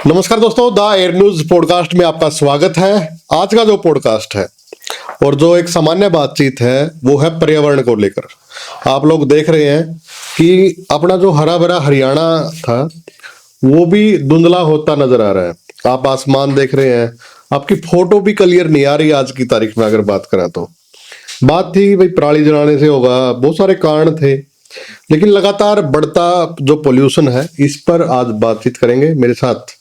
नमस्कार दोस्तों, the air news podcast में आपका स्वागत है। आज का जो पॉडकास्ट है और जो एक सामान्य बातचीत है वो है पर्यावरण को लेकर। आप लोग देख रहे हैं कि अपना जो हरा भरा हरियाणा था वो भी धुंधला होता नजर आ रहा है। आप आसमान देख रहे हैं, आपकी फोटो भी क्लियर नहीं आ रही। आज की तारीख में अगर बात करें तो बात थी भाई पराली जलाने से होगा, बहुत सारे कारण थे, लेकिन लगातार बढ़ता जो पोल्यूशन है इस पर आज बातचीत करेंगे। मेरे साथ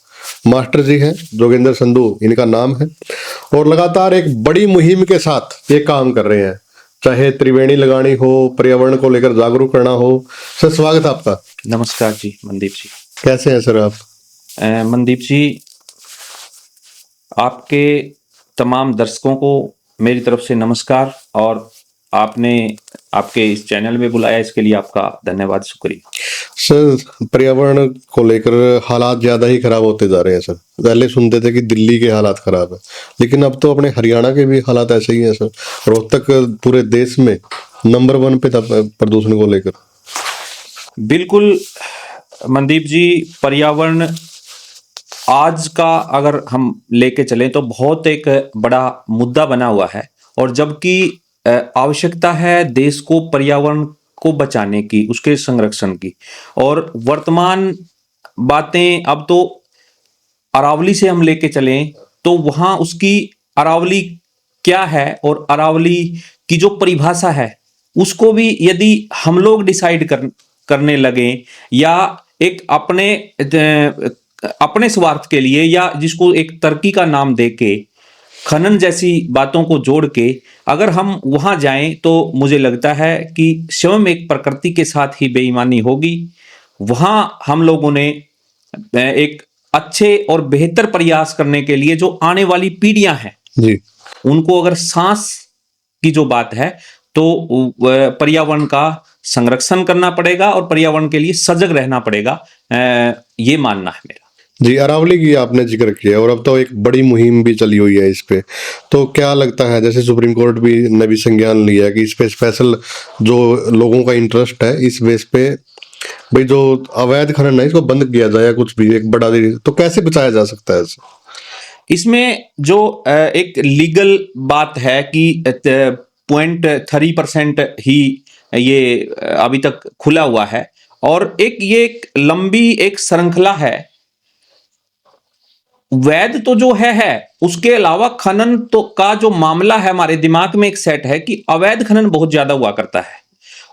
मास्टर जी हैं, जोगेंद्र संधू इनका नाम है, और लगातार एक बड़ी मुहिम के साथ ये काम कर रहे हैं, चाहे त्रिवेणी लगानी हो, पर्यावरण को लेकर जागरूक करना हो। सर स्वागत है आपका। नमस्कार जी मनदीप जी। कैसे हैं सर आप? मनदीप जी, आपके तमाम दर्शकों को मेरी तरफ से नमस्कार, और आपने आपके इस चैनल में बुलाया इसके लिए आपका धन्यवाद, शुक्रिया। सर पर्यावरण को लेकर हालात ज्यादा ही खराब होते जा रहे हैं सर। पहले सुनते थे कि दिल्ली के हालात खराब है, लेकिन अब तो अपने हरियाणा के भी हालात ऐसे ही हैं सर। रोहतक पूरे देश में नंबर 1 पे था प्रदूषण को लेकर। बिल्कुल मनदीप जी, पर्यावरण आज का अगर हम लेके चलें तो बहुत एक बड़ा मुद्दा बना हुआ है, और जबकि आवश्यकता है देश को पर्यावरण को बचाने की, उसके संरक्षण की। और वर्तमान बातें अब तो अरावली से हम लेके चलें तो वहां उसकी अरावली क्या है और अरावली की जो परिभाषा है उसको भी यदि हम लोग डिसाइड करने लगे, या एक अपने स्वार्थ के लिए, या जिसको एक तरक्की का नाम देके खनन जैसी बातों को जोड़ के अगर हम वहां जाएं, तो मुझे लगता है कि स्वयं एक प्रकृति के साथ ही बेईमानी होगी। वहां हम लोगों ने एक अच्छे और बेहतर प्रयास करने के लिए जो आने वाली पीढ़ियां हैं जी, उनको अगर सांस की जो बात है तो पर्यावरण का संरक्षण करना पड़ेगा और पर्यावरण के लिए सजग रहना पड़ेगा, ये मानना है मेरा। जी, अरावली की आपने जिक्र किया और अब तो एक बड़ी मुहिम भी चली हुई है इस पे। तो क्या लगता है, जैसे सुप्रीम कोर्ट भी ने भी संज्ञान लिया है कि इस पे स्पेशल जो लोगों का इंटरेस्ट है इस बेस पे भाई जो अवैध खनन है इसको बंद किया जाए, या कुछ भी एक बड़ा तो कैसे बचाया जा सकता है इसे? इसमें जो एक लीगल बात है कि 0.3% ही ये अभी तक खुला हुआ है, और ये एक लंबी एक श्रृंखला है। वैध तो जो है उसके अलावा खनन तो का जो मामला है हमारे दिमाग में एक सेट है कि अवैध खनन बहुत ज्यादा हुआ करता है।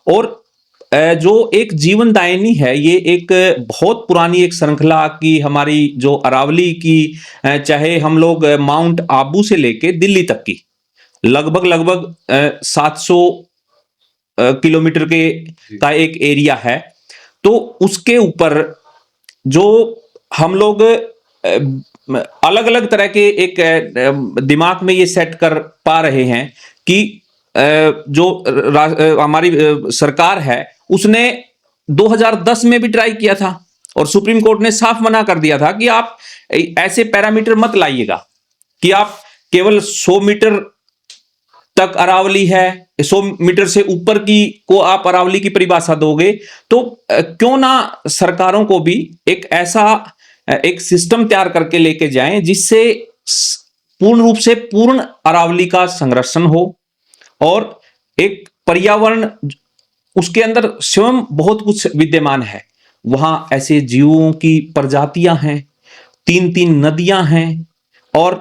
और जो एक जीवनदायिनी है, ये एक बहुत पुरानी एक श्रृंखला की हमारी जो अरावली की, चाहे हम लोग माउंट आबू से लेके दिल्ली तक की लगभग 700 किलोमीटर के का एक एरिया है। तो उसके ऊपर जो हम लोग अलग अलग तरह के एक दिमाग में ये सेट कर पा रहे हैं कि जो हमारी सरकार है उसने 2010 में भी ट्राई किया था, और सुप्रीम कोर्ट ने साफ मना कर दिया था कि आप ऐसे पैरामीटर मत लाइएगा कि आप केवल 100 मीटर तक अरावली है, 100 मीटर से ऊपर की को आप अरावली की परिभाषा दोगे। तो क्यों ना सरकारों को भी एक ऐसा एक सिस्टम तैयार करके लेके जाएं जिससे पूर्ण रूप से पूर्ण अरावली का संरक्षण हो, और एक पर्यावरण उसके अंदर स्वयं बहुत कुछ विद्यमान है। वहां ऐसे जीवों की प्रजातियां हैं, 3 नदियां हैं, और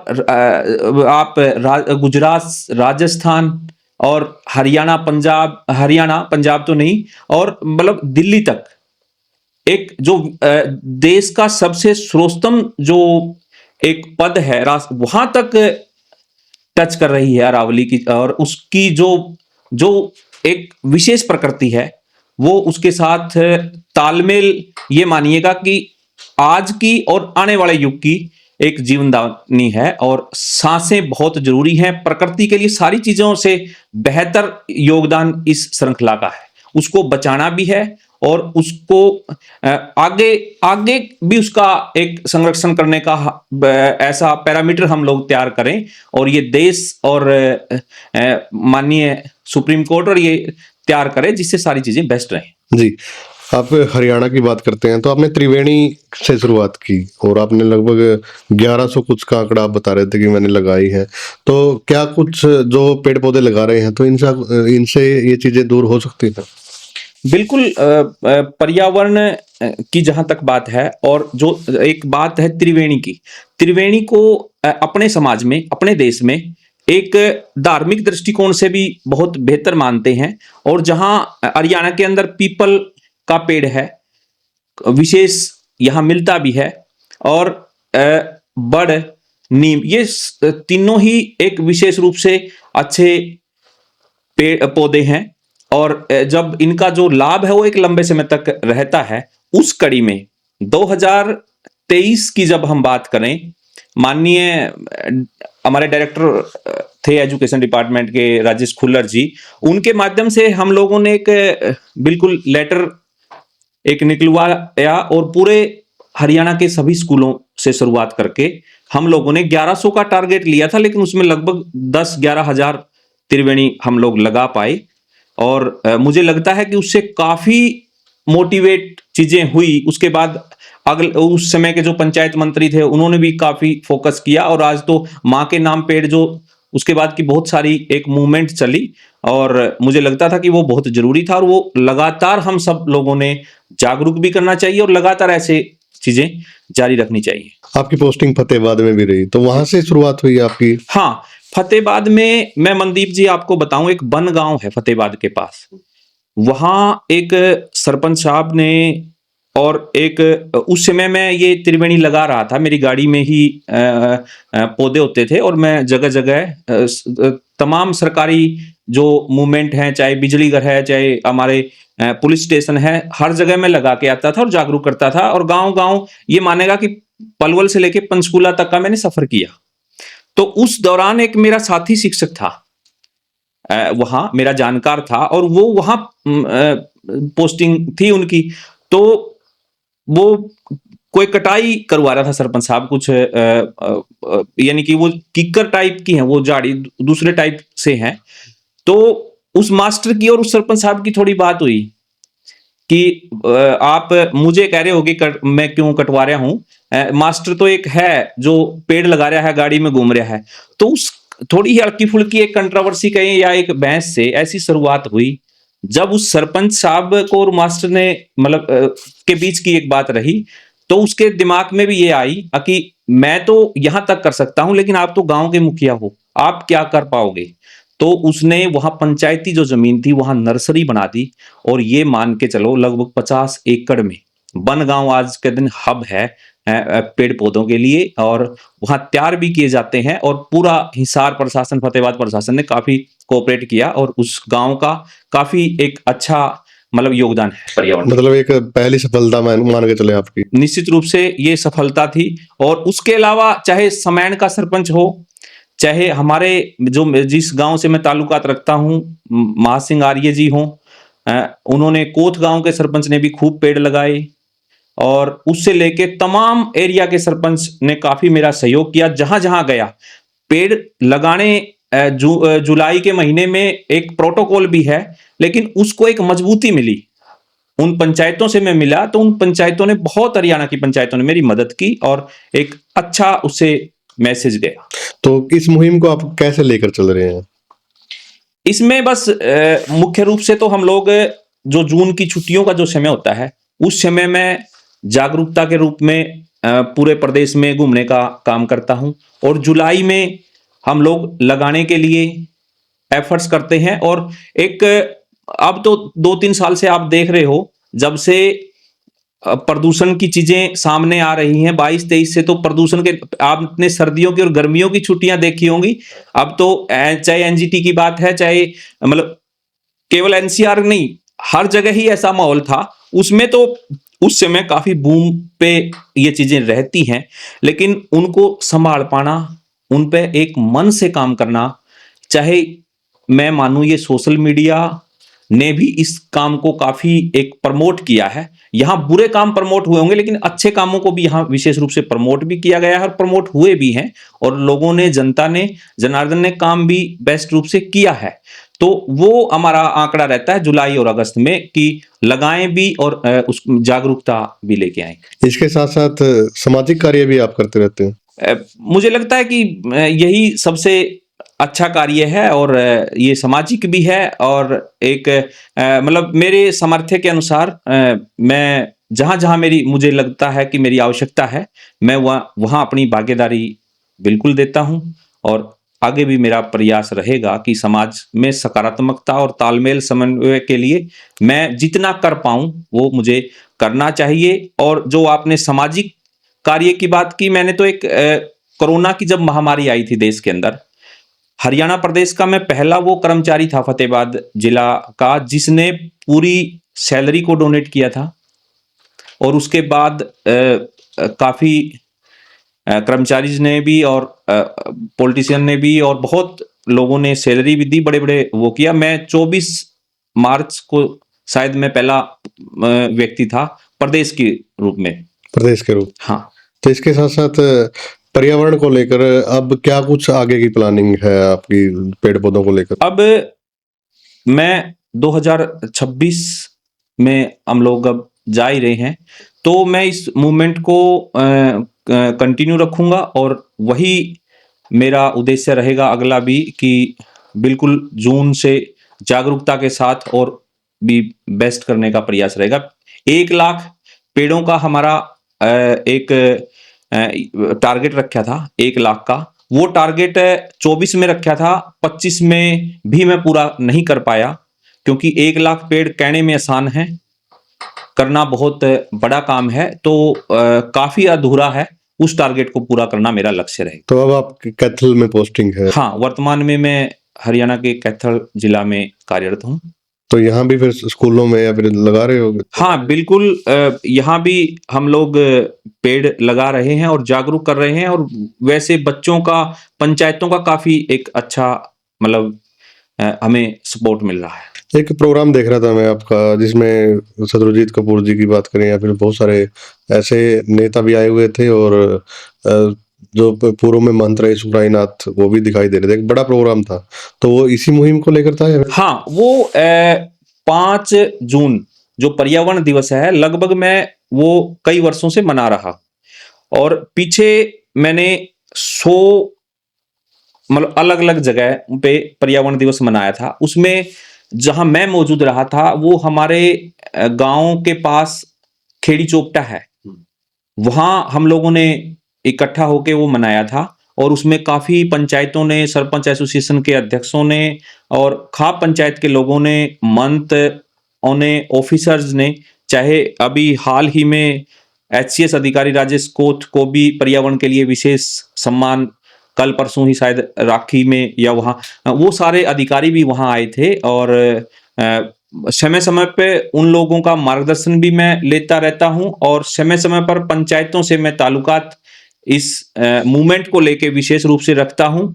आप गुजरात, राजस्थान और हरियाणा पंजाब तो नहीं, और मतलब दिल्ली तक एक जो देश का सबसे सर्वोत्तम जो एक पद है वहां तक टच कर रही है अरावली की, और उसकी जो जो एक विशेष प्रकृति है वो उसके साथ तालमेल, ये मानिएगा कि आज की और आने वाले युग की एक जीवनदायिनी है। और सांसें बहुत जरूरी हैं प्रकृति के लिए, सारी चीजों से बेहतर योगदान इस श्रृंखला का है, उसको बचाना भी है और उसको आगे आगे भी उसका एक संरक्षण करने का ऐसा पैरामीटर हम लोग तैयार करें, और ये देश और माननीय सुप्रीम कोर्ट और ये तैयार करे जिससे सारी चीजें बेस्ट रहें। जी, आप हरियाणा की बात करते हैं तो आपने त्रिवेणी से शुरुआत की और आपने लगभग 1100 कुछ का आंकड़ा आप बता रहे थे कि मैंने लगाई है। तो क्या कुछ जो पेड़ पौधे लगा रहे हैं तो इनसे ये चीजें दूर हो सकती हैं? बिल्कुल पर्यावरण की जहां तक बात है, और जो एक बात है त्रिवेणी की, त्रिवेणी को अपने समाज में, अपने देश में एक धार्मिक दृष्टिकोण से भी बहुत बेहतर मानते हैं। और जहां हरियाणा के अंदर पीपल का पेड़ है, विशेष यहाँ मिलता भी है, और बड़, नीम, ये तीनों ही एक विशेष रूप से अच्छे पेड़ पौधे हैं। और जब इनका जो लाभ है वो एक लंबे समय तक रहता है, उस कड़ी में 2023 की जब हम बात करें, माननीय हमारे डायरेक्टर थे एजुकेशन डिपार्टमेंट के, राजेश खुल्लर जी, उनके माध्यम से हम लोगों ने एक बिल्कुल लेटर एक निकलवाया, और पूरे हरियाणा के सभी स्कूलों से शुरुआत करके हम लोगों ने 1100 का टारगेट लिया था, लेकिन उसमें लगभग 10-11 हजार त्रिवेणी हम लोग लगा पाए। और मुझे लगता है कि उससे काफी मोटिवेट चीजें हुई। उसके बाद अगले उस समय के जो पंचायत मंत्री थे उन्होंने भी काफी फोकस किया, और आज तो माँ के नाम पेड़, जो उसके बाद की बहुत सारी एक मूवमेंट चली, और मुझे लगता था कि वो बहुत जरूरी था, और वो लगातार हम सब लोगों ने जागरूक भी करना चाहिए और लगातार ऐसे चीजें जारी रखनी चाहिए। आपकी पोस्टिंग फतेहाबाद में भी रही तो वहां से शुरुआत हुई आपकी? हाँ, फतेहाबाद में मैं मनदीप जी आपको बताऊं, एक बन गांव है फतेहाबाद के पास, वहां एक सरपंच साहब ने, और एक उस समय मैं ये त्रिवेणी लगा रहा था, मेरी गाड़ी में ही पौधे होते थे, और मैं जगह जगह तमाम सरकारी जो मूवमेंट हैं, चाहे बिजली घर है, चाहे हमारे पुलिस स्टेशन है, हर जगह मैं लगा के आता था और जागरूक करता था। और गांव गांव ये मानेगा कि पलवल से लेके पंचकूला तक का मैंने सफर किया। तो उस दौरान एक मेरा साथी शिक्षक था, वहां मेरा जानकार था, और वो वहां पोस्टिंग थी उनकी। तो वो कोई कटाई करवा रहा था सरपंच साहब, कुछ यानी कि वो किक्कर टाइप की है, वो झाड़ी दूसरे टाइप से है। तो उस मास्टर की और उस सरपंच साहब की थोड़ी बात हुई कि आप मुझे कह रहे हो कि मैं क्यों कटवा रहा हूं, मास्टर तो एक है जो पेड़ लगा रहा है, गाड़ी में घूम रहा है। तो उस थोड़ी हल्की फुल्की एक कंट्रोवर्सी कहें या एक बहस से ऐसी शुरुआत हुई, जब उस सरपंच साहब को और मास्टर ने मतलब के बीच की एक बात रही, तो उसके दिमाग में भी ये आई कि मैं तो यहां तक कर सकता हूं, लेकिन आप तो गांव के मुखिया हो, आप क्या कर पाओगे। तो उसने वहां पंचायती जो जमीन थी वहां नर्सरी बना दी, और ये मान के चलो लगभग 50 एकड़ में बनगांव आज के दिन हब है पेड़ पौधों के लिए, और वहां तैयार भी किए जाते हैं। और पूरा हिसार प्रशासन, फतेहाबाद प्रशासन ने काफी कोऑपरेट किया, और उस गांव का काफी एक अच्छा मतलब योगदान है पर्यावरण। मतलब एक पहली सफलता मान के चले आपकी। निश्चित रूप से ये सफलता थी। और उसके अलावा चाहे समैन का सरपंच हो, चाहे हमारे जो जिस गांव से मैं ताल्लुकात रखता हूं, महासिंह आर्य जी हों, उन्होंने कोथ गांव के सरपंच ने भी खूब पेड़ लगाए, और उससे लेके तमाम एरिया के सरपंच ने काफी मेरा सहयोग किया। जहां जहां गया पेड़ लगाने, जुलाई के महीने में एक प्रोटोकॉल भी है, लेकिन उसको एक मजबूती मिली। उन पंचायतों से मैं मिला तो उन पंचायतों ने, बहुत हरियाणा की पंचायतों ने मेरी मदद की, और एक अच्छा उससे मैसेज गया। तो इस मुहिम को आप कैसे लेकर चल रहे हैं? इसमें बस मुख्य रूप से तो हम लोग जो जून की छुट्टियों का जो समय होता है, उस समय में जागरूकता के रूप में पूरे प्रदेश में घूमने का काम करता हूं, और जुलाई में हम लोग लगाने के लिए एफर्ट्स करते हैं। और एक अब तो 2-3 साल से आप देख रहे हो, जब से प्रदूषण की चीजें सामने आ रही हैं, 22-23 से तो प्रदूषण के, आपने सर्दियों की और गर्मियों की छुट्टियां देखी होंगी। अब तो चाहे एनजीटी की बात है, चाहे मतलब केवल एनसीआर नहीं, हर जगह ही ऐसा माहौल था। उसमें तो उस समय काफी बूम पे ये चीजें रहती हैं, लेकिन उनको संभाल पाना, उन पे एक मन से काम करना, चाहे मैं मानूं ये सोशल मीडिया ने भी इस काम को काफी एक प्रमोट किया है। यहां बुरे काम प्रमोट हुए होंगे, लेकिन अच्छे कामों को भी यहां विशेष रूप से प्रमोट भी किया गया है, और प्रमोट हुए भी हैं, और लोगों ने, जनता ने, जनार्दन ने काम भी बेस्ट रूप से किया है। तो तो वो हमारा आंकड़ा रहता है जुलाई और अगस्त में कि लगाएं भी और उस जागरूकता भी लेके आए। इसके साथ साथ सामाजिक कार्य भी आप करते रहते हैं। मुझे लगता है कि यही सबसे अच्छा कार्य है और ये सामाजिक भी है और एक मतलब मेरे सामर्थ्य के अनुसार मैं जहां जहां मेरी मुझे लगता है कि मेरी आवश्यकता है, मैं वहां अपनी भागीदारी बिल्कुल देता हूं और आगे भी मेरा प्रयास रहेगा कि समाज में सकारात्मकता और तालमेल समन्वय के लिए मैं जितना कर पाऊं वो मुझे करना चाहिए। और जो आपने सामाजिक कार्य की बात की, मैंने तो एक कोरोना की जब महामारी आई थी देश के अंदर, हरियाणा प्रदेश का मैं पहला वो कर्मचारी था फतेहाबाद जिला का जिसने पूरी सैलरी को डोनेट किया था। और उसके बाद काफी कर्मचारी ने भी और पॉलिटिशियन ने भी और बहुत लोगों ने सैलरी भी दी, बड़े बड़े वो किया। मैं 24 मार्च को शायद मैं पहला व्यक्ति था प्रदेश के रूप में। प्रदेश के रूप। हाँ। तो इसके साथ साथ पर्यावरण को लेकर अब क्या कुछ आगे की प्लानिंग है आपकी पेड़ पौधों को लेकर? अब मैं 2026 में हम लोग अब जा ही रहे हैं, तो मैं इस मूवमेंट को कंटिन्यू रखूंगा और वही मेरा उद्देश्य रहेगा अगला भी कि बिल्कुल जून से जागरूकता के साथ और भी बेस्ट करने का प्रयास रहेगा। 1 लाख पेड़ों का हमारा एक टारगेट रखा था 1 लाख का। वो टारगेट 24 में रखा था, 25 में भी मैं पूरा नहीं कर पाया क्योंकि 1 लाख पेड़ कहने में आसान है, करना बहुत बड़ा काम है। तो काफी अधूरा है, उस टारगेट को पूरा करना मेरा लक्ष्य रहेगा। तो अब आप कैथल में पोस्टिंग है? हाँ, वर्तमान में मैं हरियाणा के कैथल जिला में कार्यरत हूँ। तो यहाँ भी फिर स्कूलों में या फिर लगा रहे होगे? हाँ बिल्कुल, यहाँ भी हम लोग पेड़ लगा रहे हैं और जागरूक कर रहे हैं। और वैसे बच्चों का, पंचायतों का काफी एक अच्छा मतलब हमें सपोर्ट मिल रहा है। एक प्रोग्राम देख रहा था मैं आपका जिसमें शत्रुजीत कपूर जी की बात करें या फिर बहुत सारे ऐसे नेता भी आए हुए थे और जो पूर्व में मंत्री सुराईनाथ वो भी दिखाई दे रहे थे। एक बड़ा प्रोग्राम था, तो वो इसी मुहिम को लेकर था या फिर? हाँ, वो 5 जून जो पर्यावरण दिवस है, लगभग मैं वो कई वर्षों से मना रहा और पीछे मैंने 100 मतलब अलग अलग जगह पे पर्यावरण दिवस मनाया था। उसमें जहां मैं मौजूद रहा था वो हमारे गांव के पास खेड़ी चोपटा है, वहां हम लोगों ने इकट्ठा होके वो मनाया था। और उसमें काफी पंचायतों ने, सरपंच एसोसिएशन के अध्यक्षों ने और खाप पंचायत के लोगों ने, मंत्रियों ने, ऑफिसर्स ने, चाहे अभी हाल ही में एचसीएस अधिकारी राजेश कोथ को भी पर्यावरण के लिए विशेष सम्मान कल परसों ही शायद राखी में या वहाँ, वो सारे अधिकारी भी वहाँ आए थे। और समय समय पे उन लोगों का मार्गदर्शन भी मैं लेता रहता हूँ और समय समय पर पंचायतों से मैं ताल्लुकात इस मूवमेंट को लेके विशेष रूप से रखता हूँ।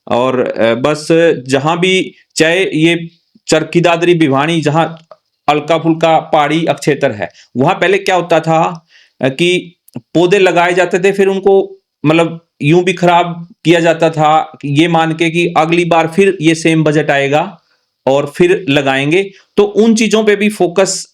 और बस जहां भी, चाहे ये चरखी दादरी भिवानी जहां हल्का फुल्का पहाड़ी क्षेत्र है, वहां पहले क्या होता था कि पौधे लगाए जाते थे, फिर उनको मतलब यूं भी खराब किया जाता था ये मान के कि अगली बार फिर ये सेम बजट आएगा और फिर लगाएंगे। तो उन चीजों पे भी फोकस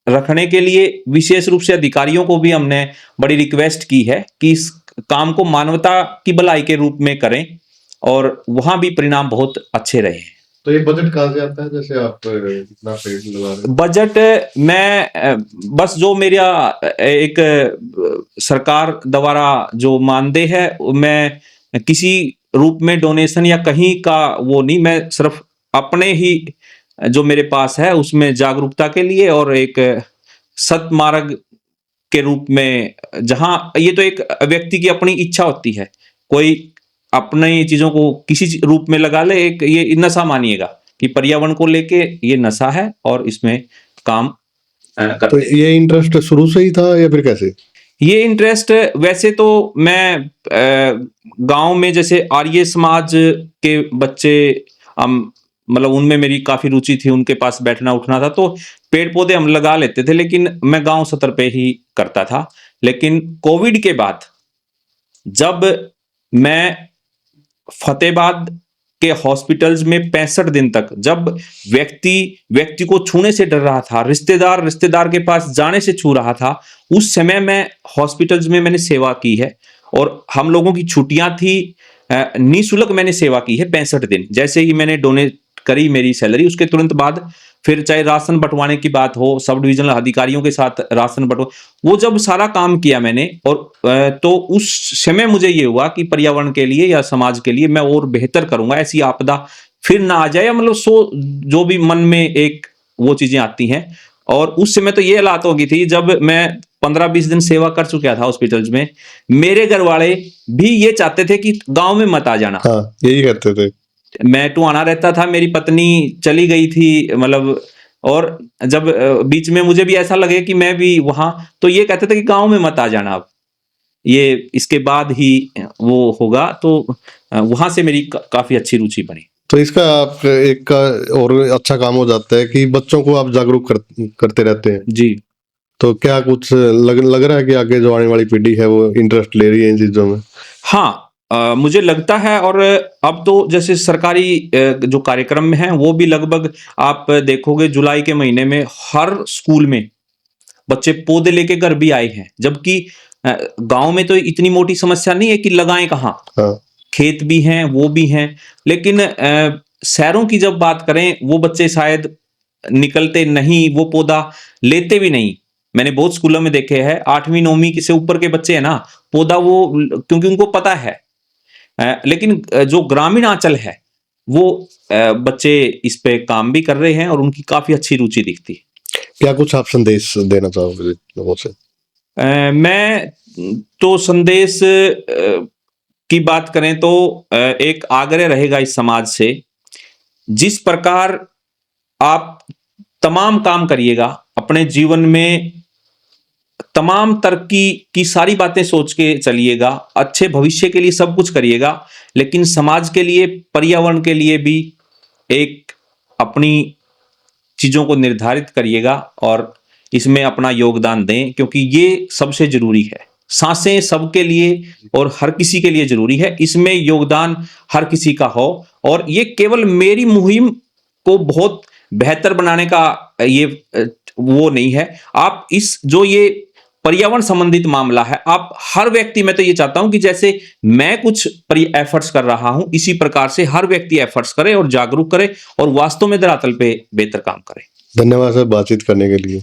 रखने के लिए विशेष रूप से अधिकारियों को भी हमने बड़ी रिक्वेस्ट की है कि इस काम को मानवता की भलाई के रूप में करें और वहां भी परिणाम बहुत अच्छे रहे। तो ये बजट कहाँ से आता है, जैसे आप इतना पेड़ लगा रहे हैं? बजट मैं बस जो मेरा एक सरकार द्वारा जो मानदेय है, मैं किसी रूप में डोनेशन या कहीं का वो नहीं, मैं सिर्फ अपने ही जो मेरे पास है उसमें जागरूकता के लिए और एक सत्मार्ग के रूप में, जहां ये तो एक व्यक्ति की अपनी इच्छा होती है, कोई अपने चीजों को किसी रूप में लगा ले। एक ये नशा मानिएगा कि पर्यावरण को लेके ये नशा है और इसमें काम करते। तो ये इंटरेस्ट शुरू से ही था या फिर कैसे? ये इंटरेस्ट वैसे तो मैं गांव में जैसे आर्य समाज के बच्चे, मतलब उनमें मेरी काफी रुचि थी, उनके पास बैठना उठना था, तो पेड़ पौधे हम लगा लेते थे, लेकिन मैं गांव सतर पे ही करता था। लेकिन कोविड के बाद जब मैं फतेहाबाद के हॉस्पिटल्स में 65 दिन तक, जब व्यक्ति को छूने से डर रहा था, रिश्तेदार के पास जाने से छू रहा था, उस समय मैं हॉस्पिटल्स में मैंने सेवा की है। और हम लोगों की छुट्टियां थी, निःशुल्क मैंने सेवा की है 65 दिन। जैसे ही मैंने डोनेट करी मेरी सैलरी, उसके तुरंत बाद फिर चाहे राशन बंटवाने की बात हो, सब डिविजनल अधिकारियों के साथ राशन बंटवा, वो जब सारा काम किया मैंने, और तो उस समय मुझे ये हुआ कि पर्यावरण के लिए या समाज के लिए मैं और बेहतर करूंगा, ऐसी आपदा फिर ना आ जाए, या मतलब जो भी मन में एक वो चीजें आती हैं। और उस समय तो ये हालात हो गई थी, जब मैं 15-20 दिन सेवा कर चुका था हॉस्पिटल्स में, मेरे घर वाले भी ये चाहते थे कि गांव में मत आ जाना। हाँ, यही कहते थे। मैं टुहाना रहता था, मेरी पत्नी चली गई थी, मतलब, और जब बीच में मुझे भी ऐसा लगे कि मैं भी वहां, तो ये कहते थे कि गांव में मत आ जाना, अब ये इसके बाद ही वो होगा। तो वहां से मेरी काफी अच्छी रुचि बनी। तो इसका आप एक का और अच्छा काम हो जाता है कि बच्चों को आप जागरूक करते रहते हैं। जी तो क्या कुछ लग रहा है कि आगे जो आने वाली पीढ़ी है वो इंटरेस्ट ले रही है इन चीजों में? हाँ, मुझे लगता है। और अब तो जैसे सरकारी जो कार्यक्रम हैं, वो भी लगभग आप देखोगे जुलाई के महीने में हर स्कूल में बच्चे पौधे लेके घर भी आए हैं। जबकि गांव में तो इतनी मोटी समस्या नहीं है कि लगाएं कहाँ, हाँ, खेत भी हैं, वो भी हैं। लेकिन शहरों की जब बात करें, वो बच्चे शायद निकलते नहीं, वो पौधा लेते भी नहीं। मैंने बहुत स्कूलों में देखे हैं, 8वीं 9वीं से ऊपर के बच्चे हैं ना, पौधा वो, क्योंकि उनको पता है। लेकिन जो ग्रामीण आंचल है, वो बच्चे इस पे काम भी कर रहे हैं और उनकी काफी अच्छी रुचि दिखती है। क्या कुछ आप संदेश देना चाहोगे लोगों से? मैं तो संदेश की बात करें तो एक आग्रह रहेगा इस समाज से, जिस प्रकार आप तमाम काम करिएगा अपने जीवन में, तमाम तरक्की की सारी बातें सोच के चलिएगा, अच्छे भविष्य के लिए सब कुछ करिएगा, लेकिन समाज के लिए, पर्यावरण के लिए भी एक अपनी चीजों को निर्धारित करिएगा और इसमें अपना योगदान दें, क्योंकि ये सबसे जरूरी है। सांसें सबके लिए और हर किसी के लिए जरूरी है, इसमें योगदान हर किसी का हो। और ये केवल मेरी मुहिम को बहुत बेहतर बनाने का ये वो नहीं है। आप इस जो ये पर्यावरण संबंधित मामला है, आप हर व्यक्ति, मैं तो ये चाहता हूं कि जैसे मैं कुछ एफर्ट्स कर रहा हूं, इसी प्रकार से हर व्यक्ति एफर्ट्स करे और जागरूक करे और वास्तव में धरातल पे बेहतर काम करे। धन्यवाद सर बातचीत करने के लिए।